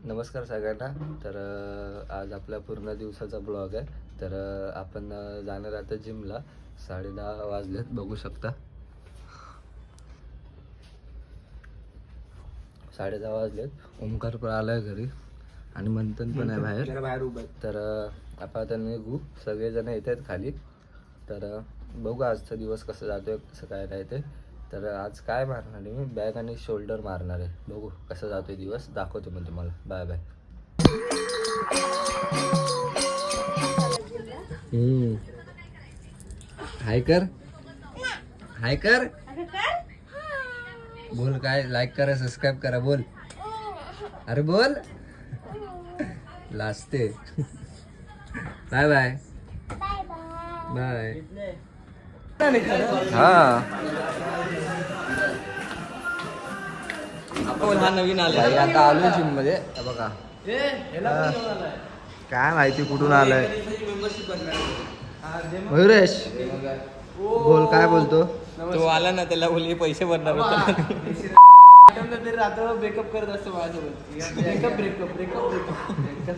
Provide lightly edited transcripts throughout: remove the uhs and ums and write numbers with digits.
नमस्कार सगळ्यांना. तर आज आपला पूर्ण दिवसाचा ब्लॉग आहे. तर आपण जाणार आता जिमला. 10:30 वाजलेत, बघू शकता. 10:30 वाजलेत. ओमकार पण आलाय घरी आणि मंथन पण आहे बाहेर उभं. तर आपण आता निघू, सगळेजण येत आहेत खाली. तर बघू आजचा दिवस कसं जातोय, कसं काय नाही ते. तर आज काय मारणार आहे मी, बॅक आणि शोल्डर मारणार आहे. बघू कसं जातोय दिवस, दाखवतो मी तुम्हाला. Bye bye. हाय कर, हाय कर, बोल. काय लाईक करा, सबस्क्राईब करा, बोल. अरे बोल. लाजते. Bye bye bye. हा हा नवीन आला. आता आलो जिम मध्ये. बघा काय माहिती कुठून आलंय. मयुरेश बोल, काय बोलतो. तो आला ना, त्याला बोलले पैसे भरणार होता. रात्र ब्रेकअप करत असतो माझ्यासोबत. ब्रेकअप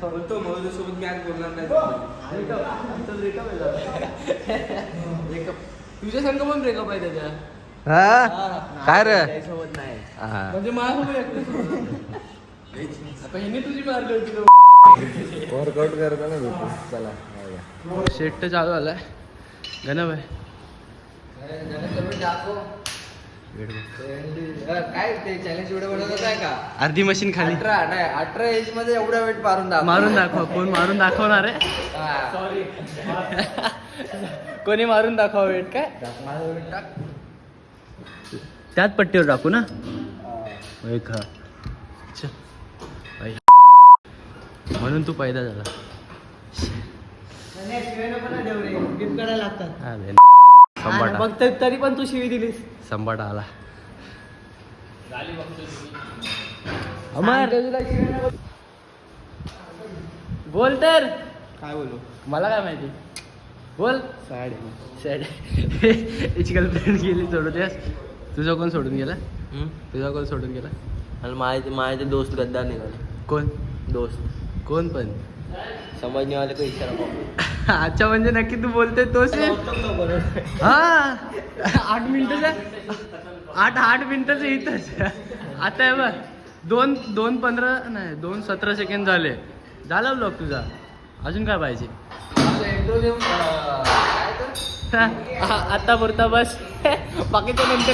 बोलतो सोबत मी आज बोलणार नाही. ब्रेकअप तुझ्या संग पण ब्रेकअप आहे त्याच्या. काय रे सोबत नाही हा. म्हणजे माझ्यासोबत आता हिने तुझी मारली होती. वर्कआउट करतो ना भेटू. चला शेट चालू आलाय. गणप आहे काय ते चॅलेंज व्हिडिओ बनवत आहे का. अर्धी मशीन खाली 18 एज मध्ये एवढा वेट मारून दाखवा. कोण मारून दाखवणार आहे. सॉरी. कोणी मारून दाखवा वेट. काय माझं वेट टाक. त्यात पट्टीवर टाकू ना. म्हणून तू पैदा झाला. संबाटा बघ, तरी पण तू शिवी दिलीस. संबाटा आला. अमर बोल. तर काय बोलू, मला काय माहिती. बोल. सॅड याची गर्लफ्रेंड गेली सोडून. यास तुझा कोण सोडून गेला. तुझा कोण सोडून गेला. आणि माझे दोस्त गद्दार निघाले. कोण दोस्त कोण पण समजणे वाले को इशारा. अच्छा, म्हणजे नक्की तू बोलते तोच. हा 8 मिनिटाचं 8 मिनिटाचं इथंच. आता आहे बघ 2:15 नाही 2:17 सेकंड झाले. झाला ब्लॉग तुझा. अजून काय पाहिजे. आता पुरता बस. बाकीच्या नंतर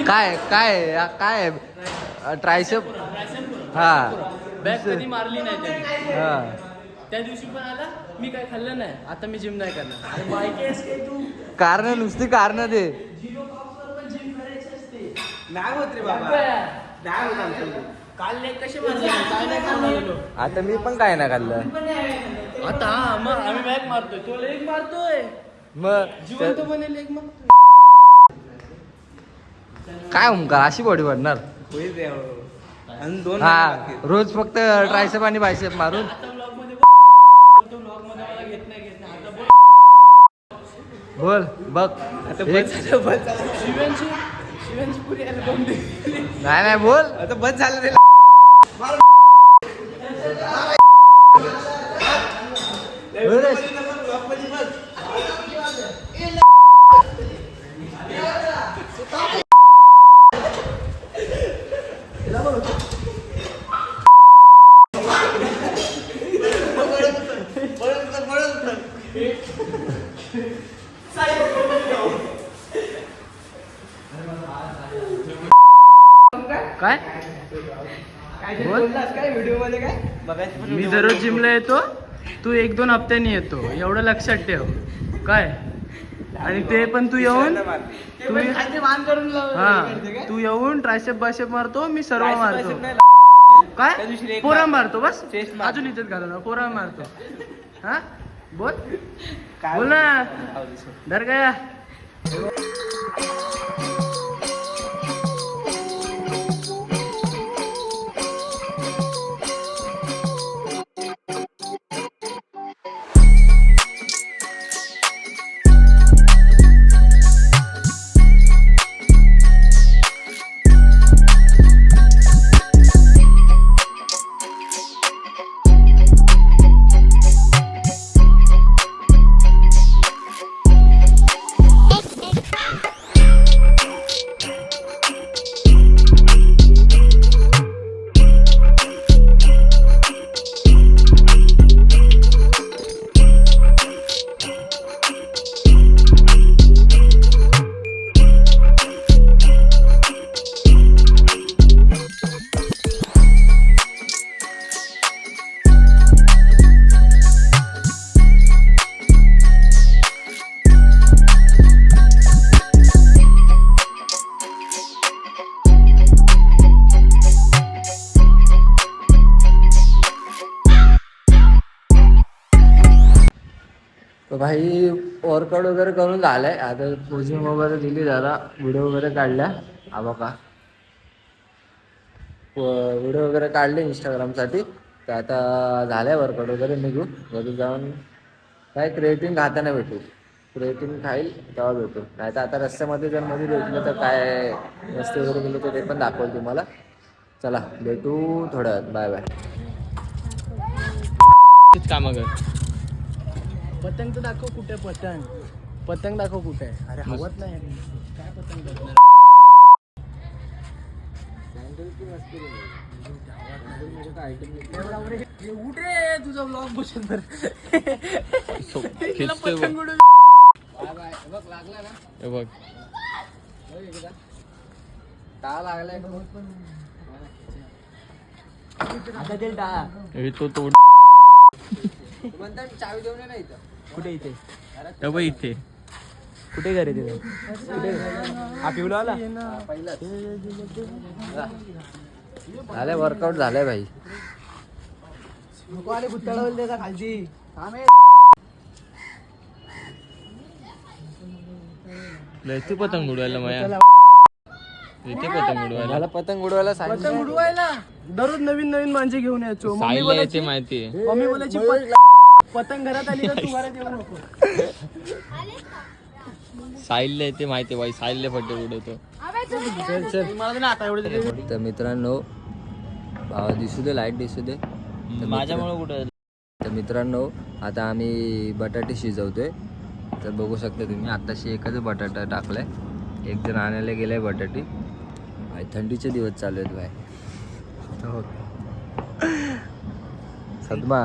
काय काय काय ट्रायसेप. हा बॅग कधी मारली नाही त्याने. हा त्या दिवशी पण आला. मी काय खाल्लं नाही. आता मी जिम नाही करणार. तू कारण नुसती कारण दे. नाही होत रे बाबा. नाही होत आमचं. काल लेग कसे मारले. काय नाही खाल्लं. आता मी पण काय नाही खाल्लं. आता हा मग आम्ही बॅग मारतोय, तो लेग मारतोय. मग जिवंत बने लेग. मग काय ओमकार अशी बॉडी वाढणार. आणि 2 हा रोज फक्त ट्रायसेप आणि बायसेप मारून. आता ब्लॉग मध्ये ब्लॉग मध्ये मला घेत नाही. आता बोल बघ. शिवांची पुरी अल्बम दे. नाही बोल. आता बस झालं रे. काय काय व्हिडिओ मध्ये काय बघायचं. मी दररोज जिमला येतो. तू 1-2 हप्त्यांनी येतो. एवढं लक्षात ठेव. काय आणि ते पण तू येऊन तू येऊन ट्रायसेप बायसेप मारतो. मी सर्व मारतो. काय पोरा मारतो. बस अजून इज्जत घालू ना. पोरा मारतो. हा बोल बोल ना. डर गया. भाई वर्कआउट वगैरे करून झालंय. आता पोजिंग वगैरे दिली, जरा व्हिडिओ वगैरे काढल्या. हा बघा व्हिडिओ वगैरे काढले इंस्टाग्रामसाठी. तर आता झालंय वर्कआउट वगैरे, निघू घरी जाऊन काय क्रिएटिन खाताना भेटू. क्रिएटिन खाईल तेव्हा भेटू, नाही तर आता रस्त्यामध्ये जर मध्ये भेटलं तर काय मस्ती वगैरे केली तर ते पण दाखवलं तुम्हाला. चला भेटू थोड्या वेळात. Bye bye. कामं कर. पतंग तर दाखव कुठे पतंग. पतंग दाखव कुठे. अरे हवत नाही काय पतंग दाखव. उठ रे तुझा ब्लॉग बसून तर पतंग उडून. बघ लागला ना. हे बघ टाळा लागलाय आता ते टाळा. हे तो तोड. म्हणतात चावी देऊन नाही इथं. कुठे इथे हे बघ इथे. कुठे घरी तिथे कुठे हा पिवला आला. झालंय वर्कआउट झालंय भाई. नको आले गुत्ताळवल त्याचा खालची. इथे पतंग उडवायला माया. इथे पतंग उडवायला. मला पतंग उडवायला पतंग सांगितलं. उडवायला दररोज नवीन नवीन माणसे घेऊन यायचो. मम्मी साईला बोलायची येते माहिती. मम्मी बोलायची पतंग घरात आली तर तू घरात येऊ नको. साईला येते माहिती बाई. साईला पट्टे उडवतो. मला तर ना आता एवढं. तर मित्रांनो दिसू दे, लाईट दिसू दे. माझ्यामुळे कुठं. तर मित्रांनो आता आम्ही बटाटे शिजवतोय. तर बघू शकता तुम्ही आत्ताशी एकच बटाटा टाकलाय. एक जण आणायला गेलाय बटाटे. भाई थंडीचे दिवस चालू आहेत भाई. सदमा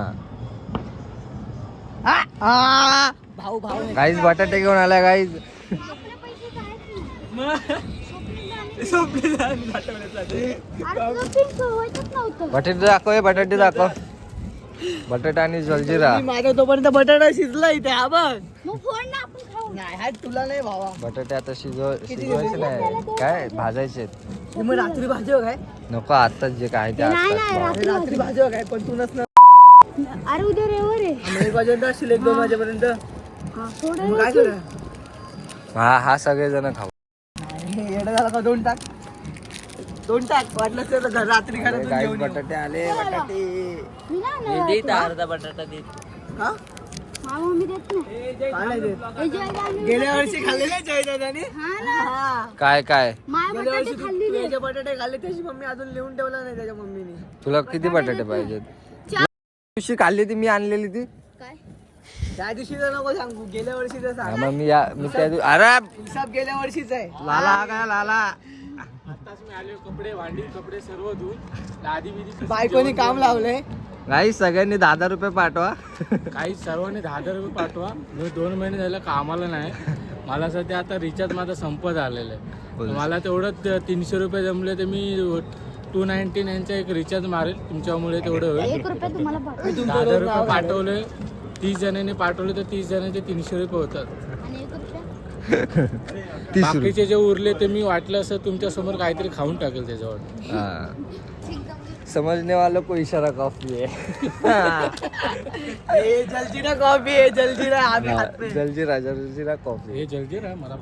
भाऊ भाऊ काहीच बटाटे घेऊन आलाय काहीच. बटाटे दाखव, बटाटे दाखव. बटाटा आणि जलजिरा. माझा तोपर्यंत बटाटा शिजला इथे. हा बघ नाही हा तुला नाही भावा. बटाटे आता शिजवायचे नाही, काय भाजायचे. मग रात्री भाजव काय. नको आत्ताच जे काय ते आत्ताच. रात्री भाजव काय पण तू नसणार. अरे उद्या रेवर आहे. 1 वाजेपर्यंत असतील 1-2 वाजेपर्यंत. मग काय करू. हा सगळेजण खाऊ. येडा झाला का. 2 टाक 2 टाक. वाटलं तर रात्री घरातून गाईस घेऊन येऊ. बटाटे आले. बटाटे मी नाही अर्धा बटाटा दे. हा? मम्मी देत नाही. काय नाही देत. हे जेवायला आणून- गेल्या वर्षी खाल्लेले जयदादाने. हा ना. काय काय माय गेल्या बटाटे वर्षी खाल्ली तू जे बटाटे खाल्ले त्याची मम्मी अजून लिहून ठेवला नाही त्याच्या मम्मीने. तुला किती बटाटे पाहिजेत. दिवशी खाल्ली ती मी आणलेली ती. काय त्या दिवशी तर नको सांगू. गेल्या वर्षीच हा, सांग. मग मी त्या दिवशी अरे हिसाब गेल्या वर्षीच आहे. लाला काय लाला. बायकोनी काम लावलंय. गाईस सगळ्यांनी 10,000 रुपये पाठवा. काही सर्वांनी 10,000 रुपये पाठवा. मी 2 महिने झालं कामाला नाही. मला सध्या आता रिचार्ज माझा संपत आलेला आहे. तर मला तेवढं 300 रुपये जमले तर मी 299 एक रिचार्ज मारेल तुमच्यामुळे. तेवढं होईल. 1 रुपया तुम्हाला पाठव 10,000 रुपये पाठवले. 30 जणांनी पाठवले तर 30 जणांचे 300 रुपये होतात. आणि 1 रुपया 30 रुपये. बाकीचे जे उरले ते मी वाटलं असं तुमच्या समोर काहीतरी खाऊन टाकेल त्याच्यावर. हाँ. समझने वालों को इशारा काफी है. हे जलजिरा कॉफी आहे. जलजिरा आम्ही खात नाही. जलजीरा कॉफी. हे जलजीरा मला